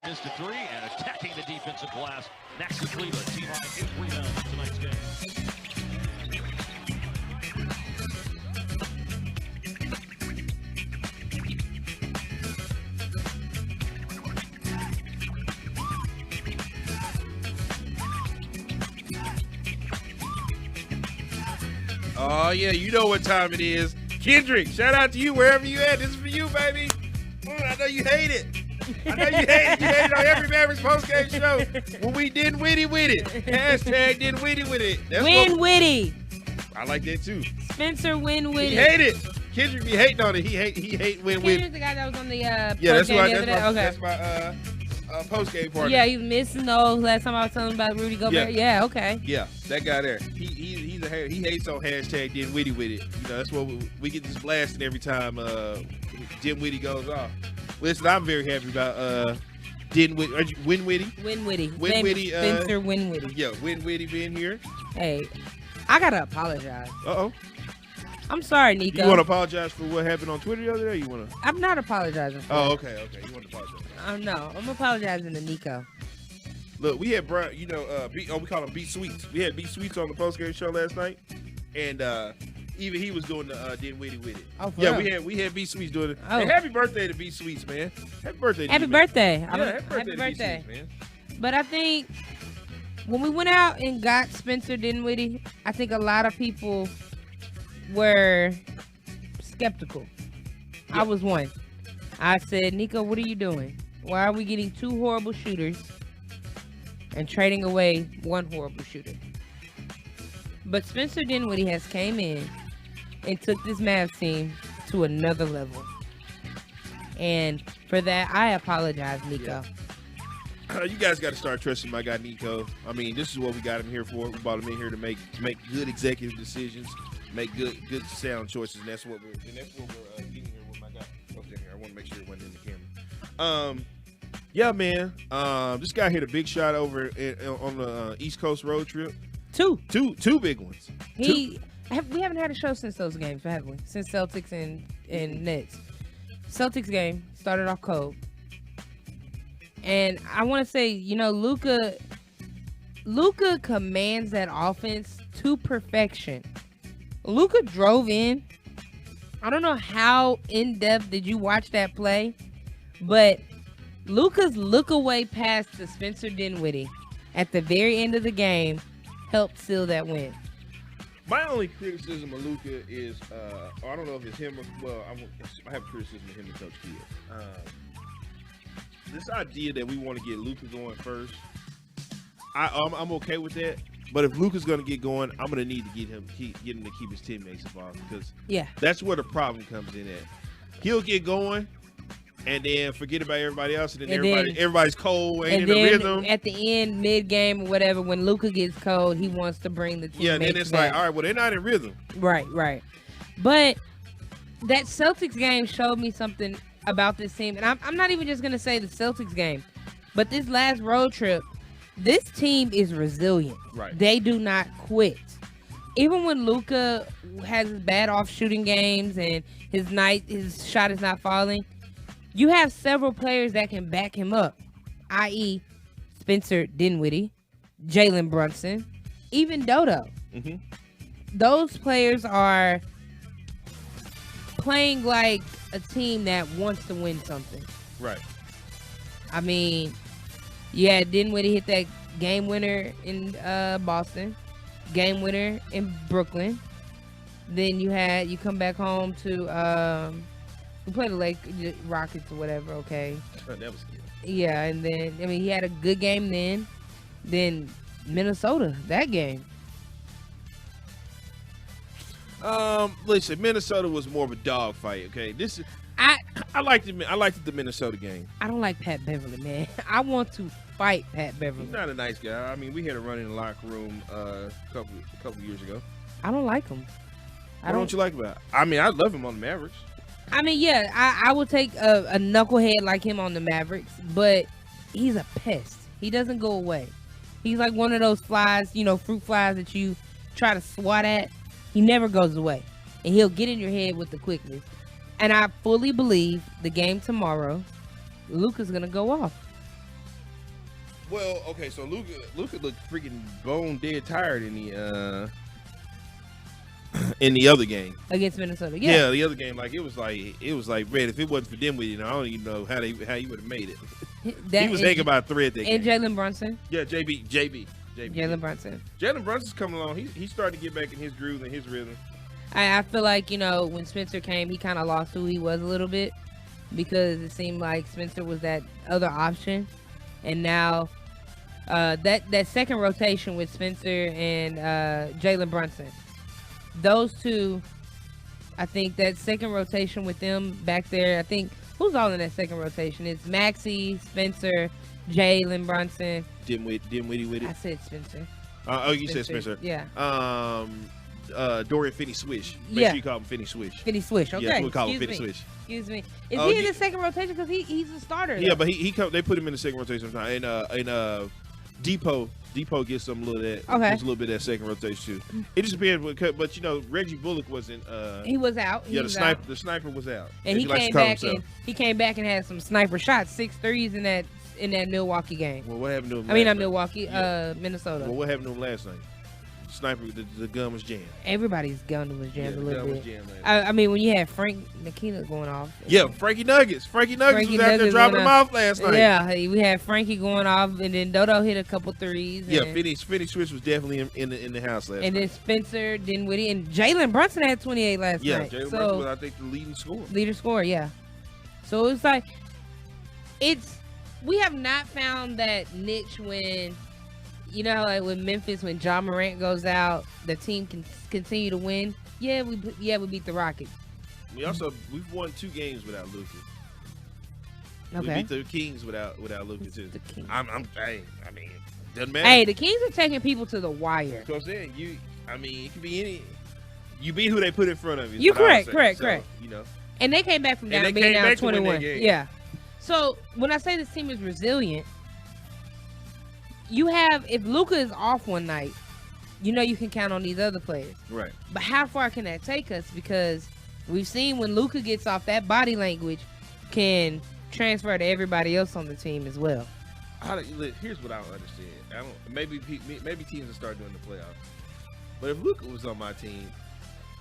Missed a three and attacking the defensive glass. Next to Cleveland. Team high 8 rebounds in tonight's game. Oh, yeah, you know what time it is. Kendrick, shout out to you wherever you at. This is for you, baby. I know you hate it. I know you hate it. You hate it on every Mavericks postgame show when we didn't witty with it. Hashtag didn't witty with it. That's Win witty. I like that too. Spencer win witty. He hate it. Kendrick be hating on it. He hate win witty. Kendrick's the guy that was on the Yeah, that's postgame my postgame party. Yeah, he was missing those last time I was telling him about Rudy Gobert. Yeah, okay. Yeah, that guy there. He hates on hashtag didn't witty with it. You know, that's what we get this blasting every time Jim Witty goes off. Listen, I'm very happy about Win Witty. Win Witty. Win Witty. Spencer Win Witty. Yeah, Win Witty being here. Hey, I gotta apologize. Uh-oh. I'm sorry, Nico. You want to apologize for what happened on Twitter the other day? You want to? I'm not apologizing for Oh, okay. You want to apologize? No, I'm apologizing to Nico. Look, we had Brian, we call him B Sweets. We had B Sweets on the postgame show last night, and even he was doing the didn't witty with it. Oh, for yeah, real? we had B Sweets doing it. Oh. Hey, happy birthday to B Sweets, man! Happy birthday! To Happy you, man. birthday! Yeah, happy birthday, to B Sweets, man. But I think when we went out and got Spencer Dinwiddie, I think a lot of people were skeptical. Yeah. I was one. I said, Nico, what are you doing? Why are we getting two horrible shooters and trading away one horrible shooter? But Spencer Dinwiddie has came in and took this Mavs team to another level. And for that, I apologize, Nico. Yeah. You guys got to start trusting my guy Nico. I mean, this is what we got him here for. We brought him in here to make good executive decisions, make good sound choices, and that's what we're getting here with my guy. Okay, here. I want to make sure it wasn't in the camera. Yeah, man. Just got hit a big shot over on the East Coast road trip. Two big ones. We haven't had a show since those games, haven't we? Since Celtics and Nets. Celtics game started off cold. And I want to say, Luka commands that offense to perfection. Luka drove in. I don't know how in-depth did you watch that play, but Luka's look away pass to Spencer Dinwiddie at the very end of the game helped seal that win. My only criticism of Luka is, I don't know if it's him or, I have criticism of him and Coach Kidd. This idea that we want to get Luka going first, I'm okay with that. But if Luka's going to get going, I'm going to need to get him to keep his teammates involved, because that's where the problem comes in at. He'll get going and then forget about everybody else, and then everybody's cold, ain't in the rhythm. At the end, mid-game or whatever, when Luka gets cold, he wants to bring the teammates Yeah, and then it's back. like, all right, well, they're not in rhythm. Right. But that Celtics game showed me something about this team. And I'm not even just going to say the Celtics game, but this last road trip, this team is resilient. Right. They do not quit. Even when Luka has bad off shooting games and his shot is not falling, you have several players that can back him up, i.e. Spencer Dinwiddie, Jalen Brunson, even Dodo. Mm-hmm. Those players are playing like a team that wants to win something. Right. I mean, Dinwiddie hit that game winner in Boston, game winner in Brooklyn. Then you come back home to we played the Rockets or whatever. Okay. That was good. Yeah, and then he had a good game then. Then Minnesota, that game. Listen, Minnesota was more of a dogfight. Okay, I liked the Minnesota game. I don't like Pat Beverly, man. I want to fight Pat Beverly. He's not a nice guy. I mean, we had a run in the locker room a couple years ago. I don't like him. What don't you like about it? I mean, I love him on the Mavericks. I mean, yeah, I would take a knucklehead like him on the Mavericks, but he's a pest. He doesn't go away. He's like one of those flies, fruit flies that you try to swat at. He never goes away, and he'll get in your head with the quickness. And I fully believe the game tomorrow, Luka's going to go off. Well, okay, so Luka looked freaking bone dead tired in the other game against Minnesota. Yeah, the other game, like it was like man, if it wasn't for Dinwiddie, I don't even know how he would have made it. He was hanging by a thread that and game. Jalen Brunson. Yeah, JB. Jalen Brunson. Jalen Brunson's coming along. He's starting to get back in his groove and his rhythm. I feel like, when Spencer came, he kind of lost who he was a little bit because it seemed like Spencer was that other option, and now that second rotation with Spencer and Jalen Brunson, those two, I think that second rotation with them back there, I think who's all in that second rotation? It's Maxey, Spencer, Jalen Brunson. Dinwiddie with it. I said Spencer. You said Spencer. Yeah. Dorian Finney-Swish. Make sure you call him Finney-Swish. Finney-Swish, okay. Yeah, we call him Finney-Swish. Excuse me. Is he in the second rotation? Because he's a starter. Yeah, but they put him in the second rotation sometimes. And Depot gets some little of that. Okay. There's a little bit of that second rotation too. It just depends, but Reggie Bullock wasn't. He was out. The sniper was out. And he came back and had some sniper shots, 6 threes in that Milwaukee game. Well, what happened to him? Not Milwaukee, Minnesota. Well, what happened to him last night? Sniper, the gun was jammed. Everybody's gun was jammed a little bit. Jammed when you had Frank Nakina going off. Yeah, Frankie Nuggets was out there dropping them off last night. Yeah, we had Frankie going off, and then Dodo hit a couple threes. Yeah, Finney-Swish was definitely in the house last night. And then Spencer Dinwiddie and Jalen Brunson had 28 last night. Yeah, Jalen Brunson was, I think, the leading scorer. Yeah. So it's like, we have not found that niche when, like with Memphis, when Ja Morant goes out, the team can continue to win. Yeah, we beat the Rockets. We've won 2 games without Luka. Okay. We beat the Kings without Luka too. The Kings. Doesn't matter. Hey, the Kings are taking people to the wire. So I'm saying it could be any. You beat who they put in front of you. You correct. And they came back from being down 21. Yeah. So when I say this team is resilient, if Luka is off one night, you can count on these other players. Right. But how far can that take us? Because we've seen when Luka gets off, that body language can transfer to everybody else on the team as well. Here's what I don't understand. Maybe teams will start doing the playoffs. But if Luka was on my team,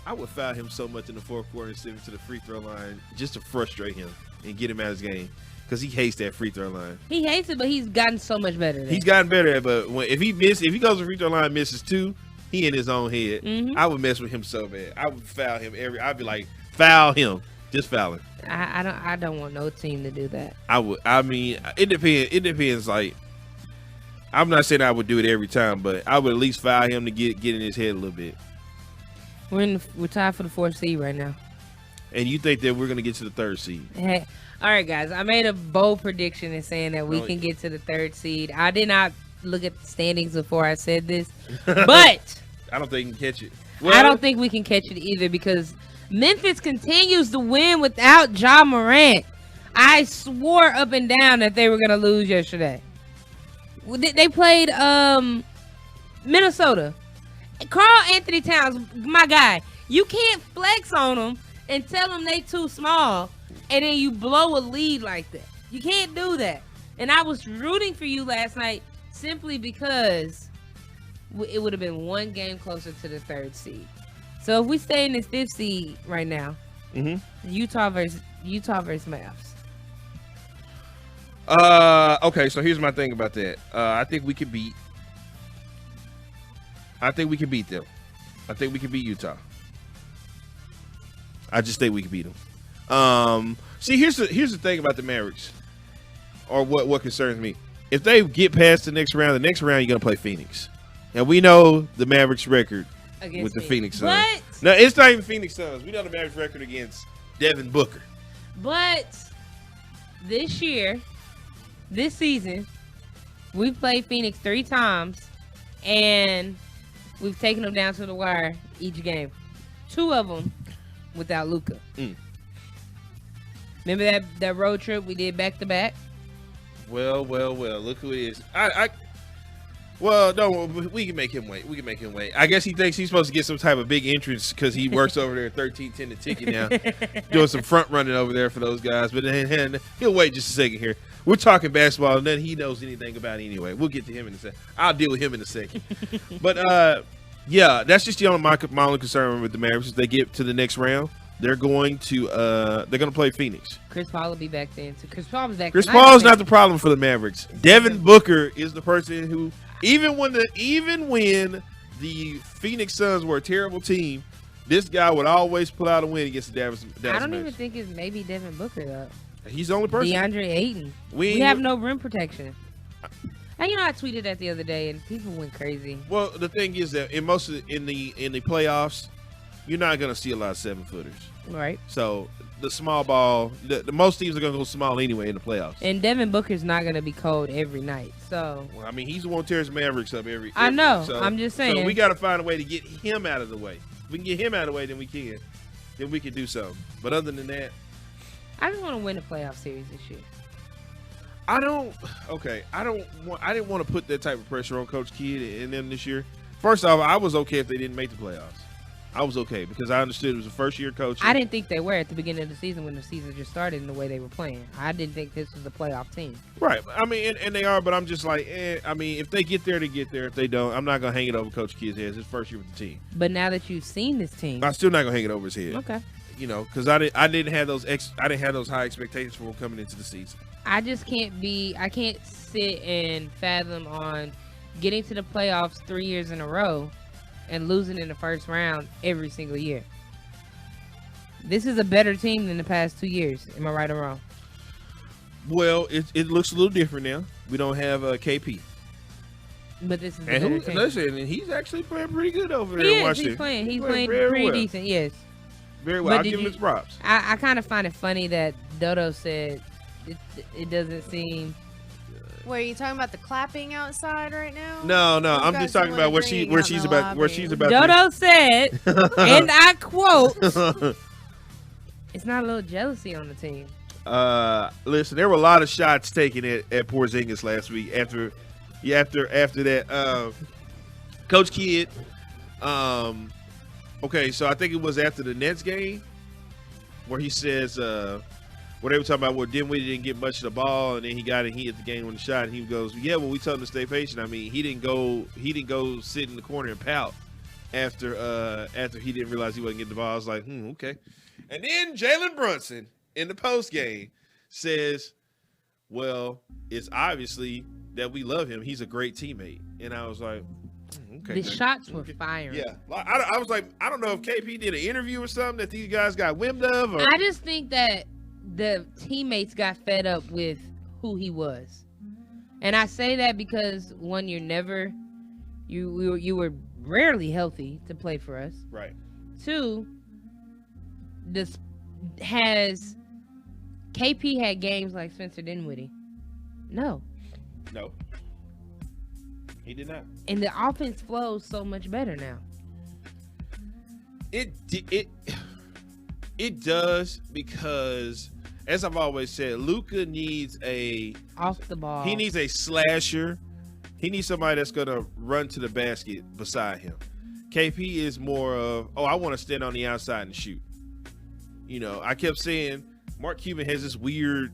I would foul him so much in the fourth quarter and send him to the free throw line just to frustrate him and get him out of his game. Because he hates that free throw line. He hates it, but he's gotten so much better at it. He's gotten better at it, but if he goes to the free throw line and misses 2, he in his own head. Mm-hmm. I would mess with him so bad. I would foul him I'd be like, foul him. Just foul him. I don't want no team to do that. I would. It depends. It depends. Like, I'm not saying I would do it every time, but I would at least foul him to get in his head a little bit. We're tied for the 4th seed right now. And you think that we're going to get to the 3rd seed? Hey, all right, guys. I made a bold prediction in saying that we can get to the 3rd seed. I did not look at the standings before I said this, but I don't think you can catch it. Well, I don't think we can catch it either because Memphis continues to win without Ja Morant. I swore up and down that they were going to lose yesterday. They played Minnesota. Karl Anthony Towns, my guy, you can't flex on them and tell them they too small and then you blow a lead like that. You can't do that. And I was rooting for you last night simply because it would have been 1 game closer to the 3rd seed. So if we stay in this 5th seed right now, Utah versus Mavs. Okay, so here's my thing about that. I think we can beat them. I think we can beat Utah. I just think we can beat them. See, here's the thing about the Mavericks, or what concerns me. If they get past the next round you're gonna play Phoenix, and we know the Mavericks record with the Phoenix Suns. What? No, it's not even Phoenix Suns. We know the Mavericks record against Devin Booker. But this season, we've played Phoenix 3 times, and we've taken them down to the wire each game. 2 of them without Luka. Remember that road trip we did back to back? Well. Look who it is. Well, no, we can make him wait. I guess he thinks he's supposed to get some type of big entrance because he works over there at 1310 the ticket now, doing some front running over there for those guys. But then he'll wait just a second here. we're talking basketball, and nothing he knows anything about anyway. We'll get to him in a second. I'll deal with him in a second. But yeah, that's just the only my only concern with the Mavericks. If they get to the next round, they're going to play Phoenix. Chris Paul will be back then. So Chris Paul was back. Chris Paul's not the problem for the Mavericks. Devin Booker is the person who, even when the Phoenix Suns were a terrible team, this guy would always pull out a win against the Dallas I don't Mavericks. even think it's maybe Devin Booker though. He's the only person. DeAndre Ayton. We have no rim protection. And I tweeted that the other day, and people went crazy. Well, the thing is that in the playoffs, you're not going to see a lot of 7-footers. Right. So the small ball, the most teams are going to go small anyway in the playoffs. And Devin Booker's not going to be cold every night. So. Well, I mean, he's the one who tears Mavericks up every. I know. So, I'm just saying. So we got to find a way to get him out of the way. If we can get him out of the way, then we can do something. But other than that, I just want to win a playoff series this year. I didn't want to put that type of pressure on Coach Kidd and them this year. First off, I was okay if they didn't make the playoffs. I was okay because I understood it was a first-year coach. I didn't think they were at the beginning of the season when the season just started and the way they were playing. I didn't think this was a playoff team. Right. I mean, and they are, but I'm just like, I mean, if they get there, they get there. If they don't, I'm not going to hang it over Coach Kidd's head. It's his first year with the team. But now that you've seen this team. I'm still not going to hang it over his head. Okay. You know, because I didn't have those high expectations for him coming into the season. I can't sit and fathom on getting to the playoffs 3 years in a row and losing in the first round every single year. This is a better team than the past 2 years. Am I right or wrong? Well, it looks a little different now. We don't have KP. But this is a better team. Listen, and he's actually playing pretty good over there He in is. Washington. He's playing pretty decent, yes. Very well. But I'll give him his props. I kind of find it funny that Dodo said it doesn't seem. Wait, are you talking about the clapping outside right now? No. I'm just talking about where she's about. Dodo said, and I quote, "It's not a little jealousy on the team." Listen, there were a lot of shots taken at Porzingis last week after that. Coach Kidd. Okay, so I think it was after the Nets game where he says, where they were talking about, well, Dinwiddie didn't get much of the ball, and then he hit the game on the shot, and he goes, yeah, well, we told him to stay patient. I mean, he didn't go sit in the corner and pout after he didn't realize he wasn't getting the ball. I was like, okay. And then Jalen Brunson in the post game says, well, it's obviously that we love him. He's a great teammate. And I was like, okay. The shots were firing. Yeah. I was like, I don't know if KP did an interview or something that these guys got whimmed of. Or... I just think that the teammates got fed up with who he was. And I say that because, one, you were rarely healthy to play for us. Right. Two, has KP had games like Spencer Dinwiddie? No. He did not. And the offense flows so much better now. It does, because, as I've always said, Luka needs off the ball. He needs a slasher. He needs somebody that's gonna run to the basket beside him. KP is more of, I want to stand on the outside and shoot. You know, I kept saying Mark Cuban has this weird,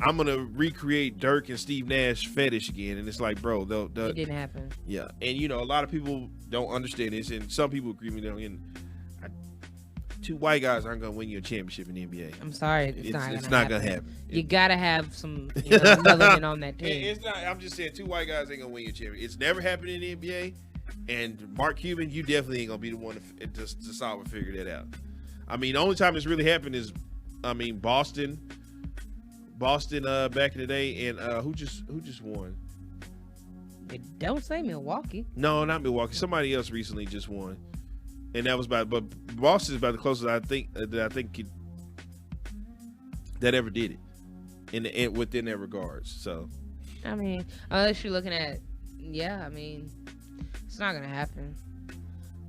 I'm going to recreate Dirk and Steve Nash fetish again. And it's like, bro, it didn't happen. Yeah. And, you know, a lot of people don't understand this. And some people agree with me. And two white guys aren't going to win you a championship in the NBA. I'm sorry. It's not going to happen. You got to have some relevant on that team. It's not. I'm just saying two white guys ain't going to win you a championship. It's never happened in the NBA. And Mark Cuban, you definitely ain't going to be the one to solve and figure that out. I mean, the only time it's really happened is, Boston back in the day, and who just won? Don't say Milwaukee. No, not Milwaukee. Somebody else recently just won, and that was but Boston is about the closest I think that ever did it within that regards. So, I mean, unless you're looking at, it's not gonna happen.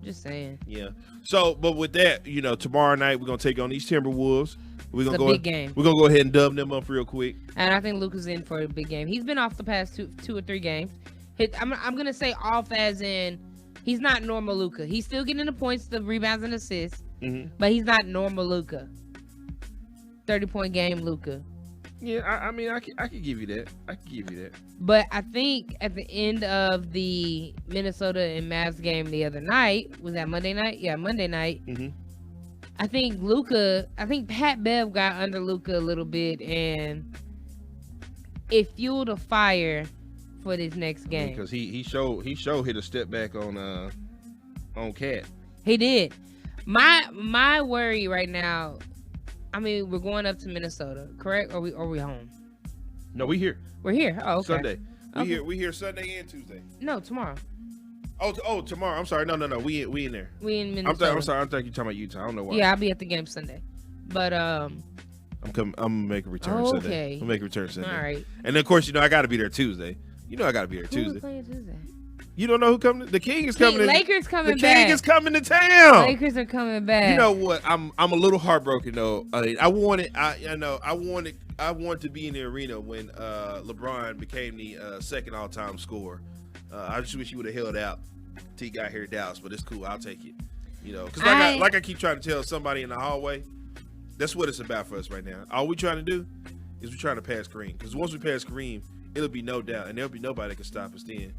Just saying. Yeah. So, but with that, you know, tomorrow night we're gonna take on these Timberwolves. It's a big game. We're gonna go ahead and dub them up real quick. And I think Luka's in for a big game. He's been off the past two or three games. I'm gonna say off as in he's not normal Luka. He's still getting the points, the rebounds, and assists, but he's not normal Luka. 30-point game Luka. Yeah, I mean, I could give you that. I could give you that. But I think at the end of the Minnesota and Mavs game the other night, was that Monday night? Yeah, Monday night. Mm-hmm. I think Pat Bev got under Luka a little bit, and it fueled a fire for this next game. Because he hit a step back on Cat. He did. My worry right now, I mean, we're going up to Minnesota, correct? Or we home? No, we here. We're here. Oh, okay. Sunday. Okay. We here Sunday and Tuesday. No, tomorrow. Oh, tomorrow. I'm sorry. No. We in there. We in Minnesota. I'm sorry. I'm thinking you're talking about Utah. I don't know why. Yeah, I'll be at the game Sunday. But I'm gonna make a return okay. Sunday. I'm gonna make a return Sunday. All right. And then of course, I gotta be there Tuesday. I gotta be there Tuesday. Who's playing Tuesday? You don't know who coming? The King is coming. Lakers coming back. The King is coming to town. Lakers are coming back. You know what? I'm a little heartbroken though. I wanted to be in the arena when LeBron became the second all-time scorer. I just wish he would have held out till he got here to Dallas, but it's cool. I'll take it. Because like I keep trying to tell somebody in the hallway, that's what it's about for us right now. All we're trying to do is we're trying to pass Kareem. Because once we pass Kareem, it'll be no doubt, and there'll be nobody that can stop us then.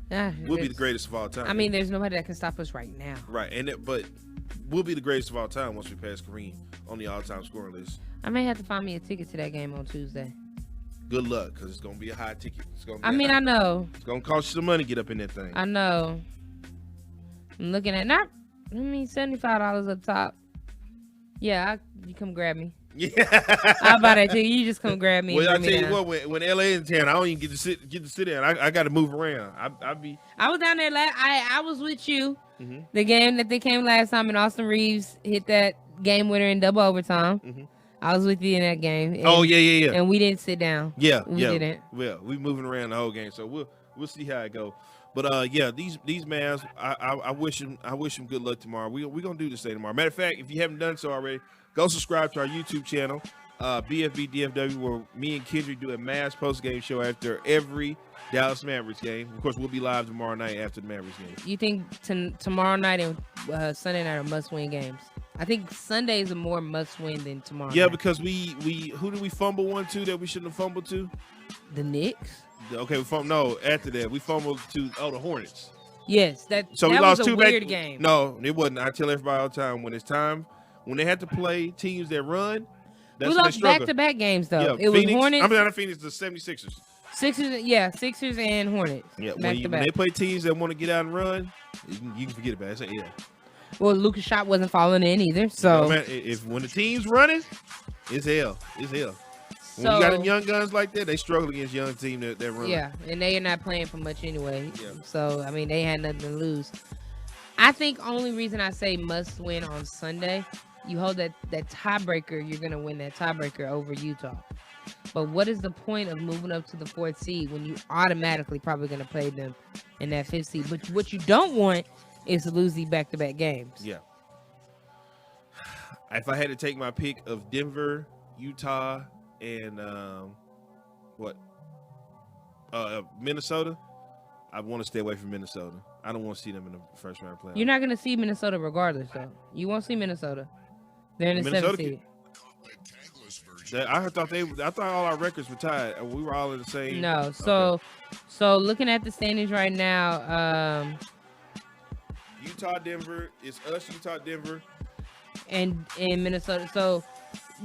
We'll be the greatest of all time. I mean, there's nobody that can stop us right now. Right, but we'll be the greatest of all time once we pass Kareem on the all-time scoring list. I may have to find me a ticket to that game on Tuesday. Good luck, because it's going to be a high ticket. I know. It's going to cost you some money to get up in that thing. I know. I'm looking at $75 up top. Yeah, you come grab me. Yeah, I'll buy that ticket. You just come grab me. Well, I tell you what, when LA is in town, I don't even get to sit down. I got to move around. I was down there I was with you. Mm-hmm. The game that they came last time, and Austin Reeves hit that game winner in double overtime. Mm-hmm. I was with you in that game. And, yeah. And we didn't sit down. Yeah, we didn't. Well, we moving around the whole game, so we'll see how it go. But these Mavs, I wish them good luck tomorrow. We're gonna do this day tomorrow. Matter of fact, if you haven't done so already, go subscribe to our YouTube channel, bFbdfw, where me and Kendrick do a Mavs post-game show after every Dallas Mavericks game. Of course, we'll be live tomorrow night after the Mavericks game. You think tomorrow night and Sunday night are must-win games? I think Sunday is a more must-win than tomorrow. Yeah, night. because we who did we fumble one to that we shouldn't have fumbled to? The Knicks. Okay, after that we fumbled to the Hornets. Yes, that we lost was a two weird back. game. No, it wasn't. I tell everybody all the time when they have to play teams that run. That's we lost back-to-back games though. Yeah, it was Hornets. I'm not Phoenix, the 76ers. Sixers and Hornets. Yeah, when they play teams that want to get out and run, you can forget about it. Well, Luka's shot wasn't falling in either. So when the team's running, it's hell. It's hell. When you got them young guns like that, they struggle against young team that run. Yeah, and they are not playing for much anyway. Yeah. So I mean, they had nothing to lose. I think only reason I say must win on Sunday, you hold that tiebreaker, you're gonna win that tiebreaker over Utah. But what is the point of moving up to the 4th seed when you automatically probably gonna play them in that 5th seed? But what you don't want is to lose these back-to-back games. Yeah. If I had to take my pick of Denver, Utah, and Minnesota, I want to stay away from Minnesota. I don't want to see them in the first round playoff. You're not going to see Minnesota regardless, though. You won't see Minnesota. They're in the 7th seed. I thought all our records were tied. We were all in the same. No. So looking at the standings right now, Utah, Denver. It's us, Utah, Denver, and in Minnesota. So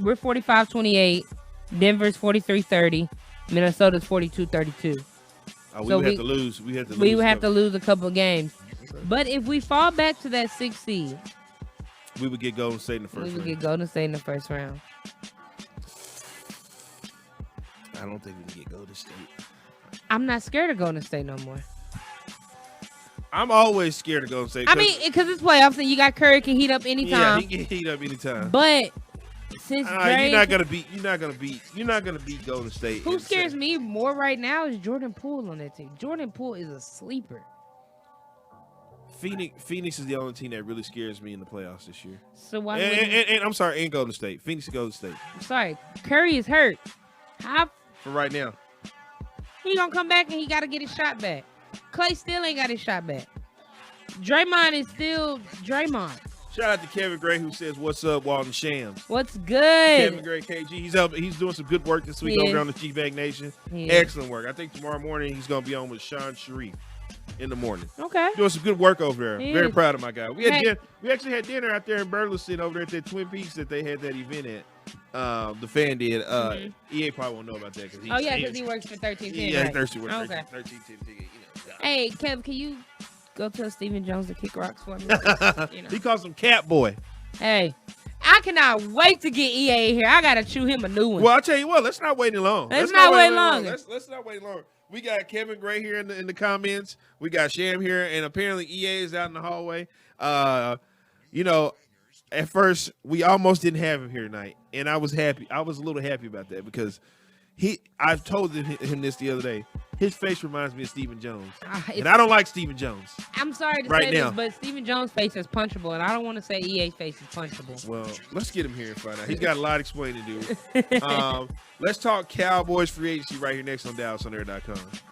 we're 45-28. Denver's 43-30. Minnesota's 42-32. We would have to lose. We would have to lose a couple of games. But if we fall back to that 6th seed, we would get Golden State in the first round. We would get Golden State in the first round. I don't think we can get Golden State. I'm not scared of Golden State no more. I'm always scared of Golden State. I mean, because it's playoffs and you got Curry can heat up anytime. Yeah, he can heat up anytime. But since you're not gonna beat Golden State. Who scares me more right now is Jordan Poole on that team. Jordan Poole is a sleeper. Phoenix is the only team that really scares me in the playoffs this year. So why? And I'm sorry, and Golden State. Phoenix and Golden State. I'm sorry, Curry is hurt. For right now. He gonna come back and he gotta get his shot back. Clay still ain't got his shot back. Draymond is still Draymond. Shout out to Kevin Gray who says, "What's up, Walton Shams?" What's good? Kevin Gray, KG. He's doing some good work this week over on the G-Bag Nation. Excellent work. I think tomorrow morning he's going to be on with Sean Sharif in the morning. Okay. Doing some good work over there. Very proud of my guy. We actually had dinner out there in Burleson over there at that Twin Peaks that they had that event at. The fan did. EA probably won't know about that because because he works for 1310. Yeah, right? 1310. Hey, Kev, can you go tell Stephen Jones to kick rocks for me? He calls him Cat Boy. Hey, I cannot wait to get EA in here. I gotta chew him a new one. Well, I'll tell you what. Let's not wait any long. Let's not wait long. Let's not wait long. We got Kevin Gray here in the comments. We got Sham here, and apparently EA is out in the hallway. At first we almost didn't have him here tonight, and I was happy. I was a little happy about that because I've told him this the other day. His face reminds me of Stephen Jones, and I don't like Stephen Jones. I'm sorry to say this, but Stephen Jones' face is punchable, and I don't want to say EA's face is punchable. Well, let's get him here and find out. He's got a lot of explaining to do. Let's talk Cowboys free agency right here next on DallasOnAir.com.